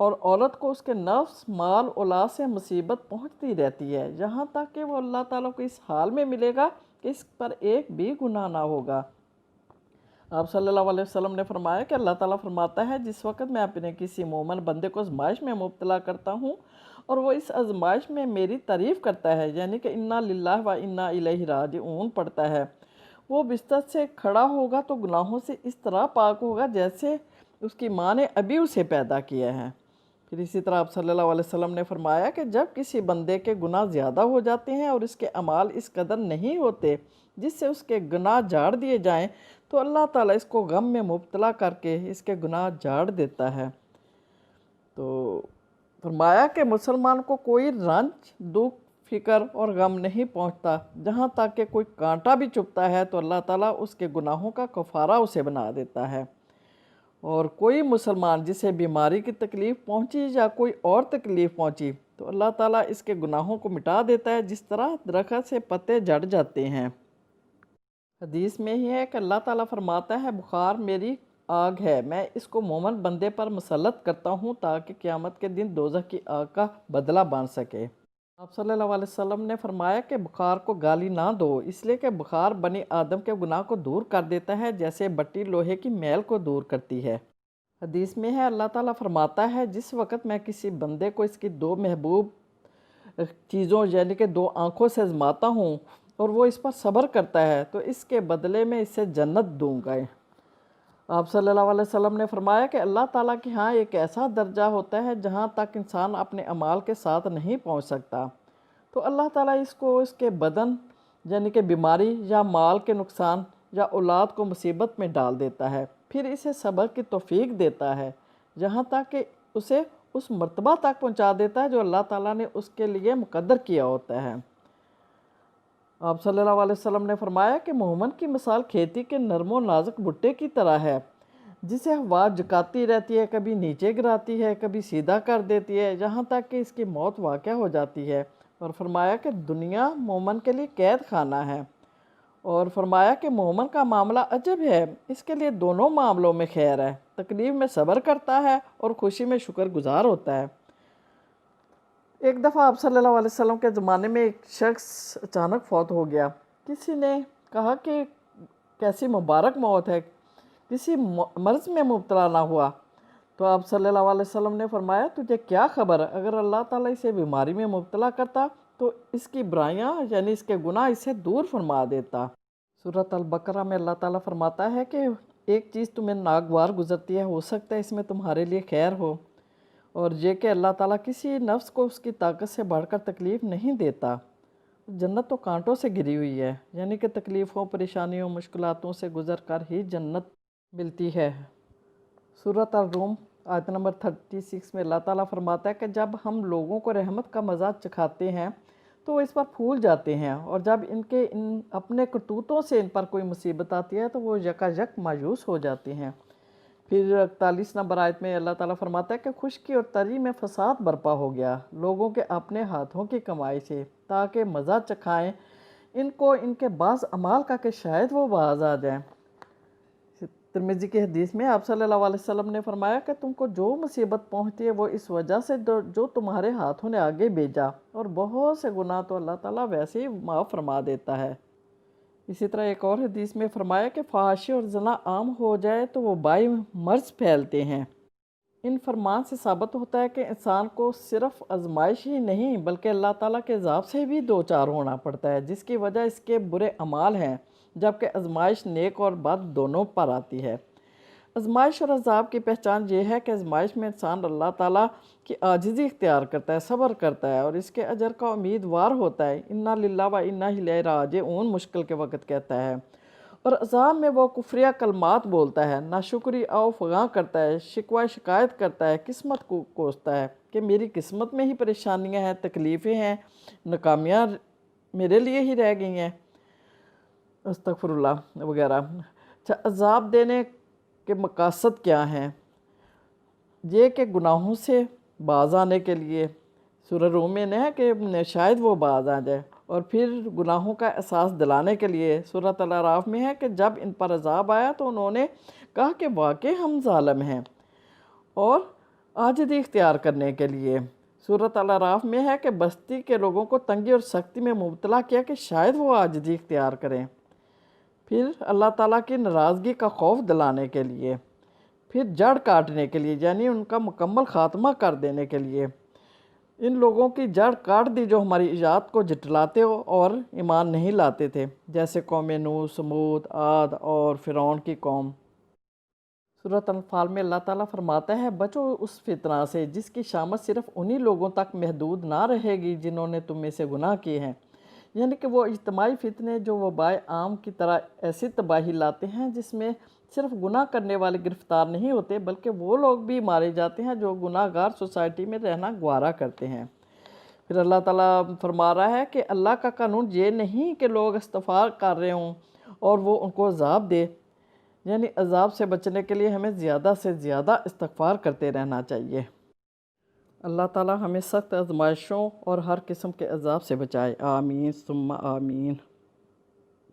اور عورت کو اس کے نفس، مال، اولاد سے مصیبت پہنچتی رہتی ہے، یہاں تک کہ وہ اللہ تعالیٰ کو اس حال میں ملے گا کہ اس پر ایک بھی گناہ نہ ہوگا۔ آپ صلی اللہ علیہ وسلم نے فرمایا کہ اللہ تعالیٰ فرماتا ہے، جس وقت میں اپنے کسی مومن بندے کو آزمائش میں مبتلا کرتا ہوں اور وہ اس آزمائش میں میری تعریف کرتا ہے، یعنی کہ انا للہ و انا الیہ راجعون پڑھتا ہے، وہ بستر سے کھڑا ہوگا تو گناہوں سے اس طرح پاک ہوگا جیسے اس کی ماں نے ابھی اسے پیدا کیا ہے۔ پھر اسی طرح آپ صلی اللہ علیہ وسلم نے فرمایا کہ جب کسی بندے کے گناہ زیادہ ہو جاتے ہیں اور اس کے اعمال اس قدر نہیں ہوتے جس سے اس کے گناہ جھاڑ دیے جائیں، تو اللہ تعالیٰ اس کو غم میں مبتلا کر کے اس کے گناہ جھاڑ دیتا ہے۔ تو فرمایا کہ مسلمان کو کوئی رنج، دکھ، فکر اور غم نہیں پہنچتا، جہاں تک کہ کوئی کانٹا بھی چبھتا ہے تو اللہ تعالیٰ اس کے گناہوں کا کفارہ اسے بنا دیتا ہے۔ اور کوئی مسلمان جسے بیماری کی تکلیف پہنچی یا کوئی اور تکلیف پہنچی تو اللہ تعالیٰ اس کے گناہوں کو مٹا دیتا ہے، جس طرح درخت سے پتے جھڑ جاتے ہیں۔ حدیث میں ہی ہے کہ اللہ تعالیٰ فرماتا ہے، بخار میری آگ ہے، میں اس کو مومن بندے پر مسلط کرتا ہوں تاکہ قیامت کے دن دوزخ کی آگ کا بدلہ بن سکے۔ آپ صلی اللہ علیہ وسلم نے فرمایا کہ بخار کو گالی نہ دو، اس لیے کہ بخار بنی آدم کے گناہ کو دور کر دیتا ہے جیسے بٹی لوہے کی میل کو دور کرتی ہے۔ حدیث میں ہے، اللہ تعالیٰ فرماتا ہے، جس وقت میں کسی بندے کو اس کی دو محبوب چیزوں یعنی کہ دو آنکھوں سے آزماتا ہوں اور وہ اس پر صبر کرتا ہے تو اس کے بدلے میں اسے جنت دوں گا۔ آپ صلی اللہ علیہ وسلم نے فرمایا کہ اللہ تعالیٰ کے ہاں ایک ایسا درجہ ہوتا ہے جہاں تک انسان اپنے اعمال کے ساتھ نہیں پہنچ سکتا، تو اللہ تعالیٰ اس کو اس کے بدن یعنی کہ بیماری یا مال کے نقصان یا اولاد کو مصیبت میں ڈال دیتا ہے، پھر اسے صبر کی توفیق دیتا ہے، یہاں تک کہ اسے اس مرتبہ تک پہنچا دیتا ہے جو اللہ تعالیٰ نے اس کے لیے مقدر کیا ہوتا ہے۔ آپ صلی اللہ علیہ وسلم نے فرمایا کہ مومن کی مثال کھیتی کے نرم و نازک بھٹے کی طرح ہے، جسے ہوا جھکاتی رہتی ہے، کبھی نیچے گراتی ہے، کبھی سیدھا کر دیتی ہے، یہاں تک کہ اس کی موت واقع ہو جاتی ہے۔ اور فرمایا کہ دنیا مومن کے لیے قید خانہ ہے، اور فرمایا کہ مومن کا معاملہ عجب ہے، اس کے لیے دونوں معاملوں میں خیر ہے، تکلیف میں صبر کرتا ہے اور خوشی میں شکر گزار ہوتا ہے۔ ایک دفعہ آپ صلی اللہ علیہ وسلم کے زمانے میں ایک شخص اچانک فوت ہو گیا۔ کسی نے کہا کہ کیسی مبارک موت ہے، کسی مرض میں مبتلا نہ ہوا، تو آپ صلی اللہ علیہ وسلم نے فرمایا، تجھے کیا خبر، اگر اللہ تعالیٰ اسے بیماری میں مبتلا کرتا تو اس کی برائیاں یعنی اس کے گناہ اسے دور فرما دیتا۔ سورۃ البقرہ میں اللہ تعالیٰ فرماتا ہے کہ ایک چیز تمہیں ناگوار گزرتی ہے، ہو سکتا ہے اس میں تمہارے لیے خیر ہو، اور یہ کہ اللہ تعالیٰ کسی نفس کو اس کی طاقت سے بڑھ کر تکلیف نہیں دیتا۔ جنت تو کانٹوں سے گری ہوئی ہے، یعنی کہ تکلیفوں، پریشانیوں، مشکلاتوں سے گزر کر ہی جنت ملتی ہے۔ سورۃ الروم آیت نمبر 36 میں اللہ تعالیٰ فرماتا ہے کہ جب ہم لوگوں کو رحمت کا مزہ چکھاتے ہیں تو وہ اس پر پھول جاتے ہیں، اور جب ان اپنے کرتوتوں سے ان پر کوئی مصیبت آتی ہے تو وہ یکا یک مایوس ہو جاتے ہیں۔ پھر 41 نمبر آیت میں اللہ تعالیٰ فرماتا ہے کہ خشکی اور تری میں فساد برپا ہو گیا لوگوں کے اپنے ہاتھوں کی کمائی سے، تاکہ مزہ چکھائیں ان کو ان کے بعض اعمال کا کہ شاید وہ باز آ جائیں۔ ترمذی کی حدیث میں آپ صلی اللہ علیہ وسلم نے فرمایا کہ تم کو جو مصیبت پہنچتی ہے وہ اس وجہ سے جو تمہارے ہاتھوں نے آگے بھیجا، اور بہت سے گناہ تو اللہ تعالیٰ ویسے ہی معاف فرما دیتا ہے۔ اسی طرح ایک اور حدیث میں فرمایا کہ فحاشی اور زنا عام ہو جائے تو وہ بائی مرض پھیلتے ہیں۔ ان فرمان سے ثابت ہوتا ہے کہ انسان کو صرف آزمائش ہی نہیں بلکہ اللہ تعالیٰ کے عذاب سے بھی دوچار ہونا پڑتا ہے، جس کی وجہ اس کے برے اعمال ہیں، جبکہ آزمائش نیک اور بد دونوں پر آتی ہے۔ آزمائش اور عذاب کی پہچان یہ ہے کہ آزمائش میں انسان اللہ تعالیٰ کی عاجزی اختیار کرتا ہے، صبر کرتا ہے اور اس کے اجر کا امیدوار ہوتا ہے، انا للہ و انا الیہ راجعون مشکل کے وقت کہتا ہے، اور عذاب میں وہ کفریہ کلمات بولتا ہے، ناشکری او فغاں کرتا ہے، شکوہ شکایت کرتا ہے، قسمت کو کوستا ہے کہ میری قسمت میں ہی پریشانیاں ہیں، تکلیفیں ہیں، ناکامیاں میرے لیے ہی رہ گئی ہیں، استغفر اللہ وغیرہ۔ اچھا، عذاب دینے کے مقاصد کیا ہیں؟ یہ کہ گناہوں سے باز آنے کے لیے، سورہ روم میں ہے کہ شاید وہ باز آ جائے، اور پھر گناہوں کا احساس دلانے کے لیے سورۃ الاعراف میں ہے کہ جب ان پر عذاب آیا تو انہوں نے کہا کہ واقعی ہم ظالم ہیں، اور عاجزی اختیار کرنے کے لیے۔ سورۃ الاعراف میں ہے کہ بستی کے لوگوں کو تنگی اور سختی میں مبتلا کیا کہ شاید وہ عاجزی اختیار کریں۔ پھر اللہ تعالیٰ کی ناراضگی کا خوف دلانے کے لیے، پھر جڑ کاٹنے کے لیے یعنی ان کا مکمل خاتمہ کر دینے کے لیے۔ ان لوگوں کی جڑ کاٹ دی جو ہماری ایجاد کو جھٹلاتے اور ایمان نہیں لاتے تھے، جیسے قوم نوح، سمود، عاد اور فرعون کی قوم۔ سورۃ انفال میں اللہ تعالیٰ فرماتا ہے بچو اس فتنہ سے جس کی شامت صرف انہی لوگوں تک محدود نہ رہے گی جنہوں نے تم میں سے گناہ کیے ہیں، یعنی کہ وہ اجتماعی فتنے جو وبائے عام کی طرح ایسی تباہی لاتے ہیں جس میں صرف گناہ کرنے والے گرفتار نہیں ہوتے بلکہ وہ لوگ بھی مارے جاتے ہیں جو گناہ گار سوسائٹی میں رہنا گوارا کرتے ہیں۔ پھر اللہ تعالیٰ فرما رہا ہے کہ اللہ کا قانون یہ نہیں کہ لوگ استغفار کر رہے ہوں اور وہ ان کو عذاب دے، یعنی عذاب سے بچنے کے لیے ہمیں زیادہ سے زیادہ استغفار کرتے رہنا چاہیے۔ اللہ تعالیٰ ہمیں سخت آزمائشوں اور ہر قسم کے عذاب سے بچائے، آمین ثم آمین۔